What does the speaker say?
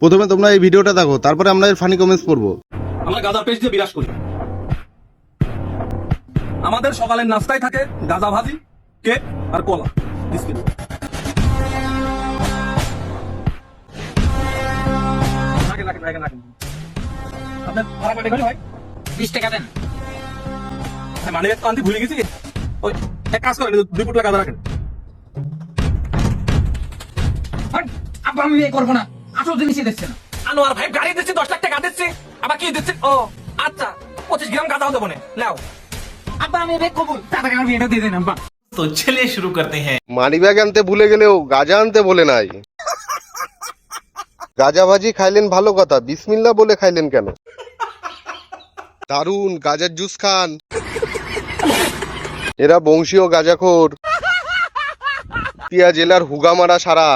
প্রথমে তোমরা এই ভিডিওটা দেখো, তারপরে আমরা এর ফানি কমেন্টস পড়বো। আমরা গাঁজা পেস্ট দিয়ে বিরাজ করি। আমাদের সকালের নাস্তায় থাকে গাঁজা ভাজি, কেক আর কলা বিস্কিট। আপনার ভাড়া কত করে ভাই? 20 টাকা দেন। মানে তো আনতে ভুলে গেছি। ওই এক কাজ করেন, 2 ফুট গাঁজা রাখেন। হাট, আব্বা আমি বিয়ে করবো না, আসল জিনিসই দিচ্ছে না। আনোয়ার ভাই গাড়ি দিচ্ছি, 10 লাখ টাকা দিচ্ছি, আবার কি দিচ্ছি? ও আচ্ছা, 25 গ্রাম গাঁজাও দেবো না, নাও। আব্বা আমি বিয়ে করবো, তাড়াতাড়ি আমার বিয়েটা দিয়ে দেন আব্বা। तो चलिए शुरू करते हैं। মানি ব্যাগ আনতে ভুলে গেলেও গাজা আনতে বলে নাই। গাজা ভাজি খাইলেন ভালো কথা, বিসমিল্লাহ বলে খাইলেন কেন? দারুন, গাজার জুস খান। এরা বংশীয় গাজাখোর। তিয়া জেলার হুগামারা সারা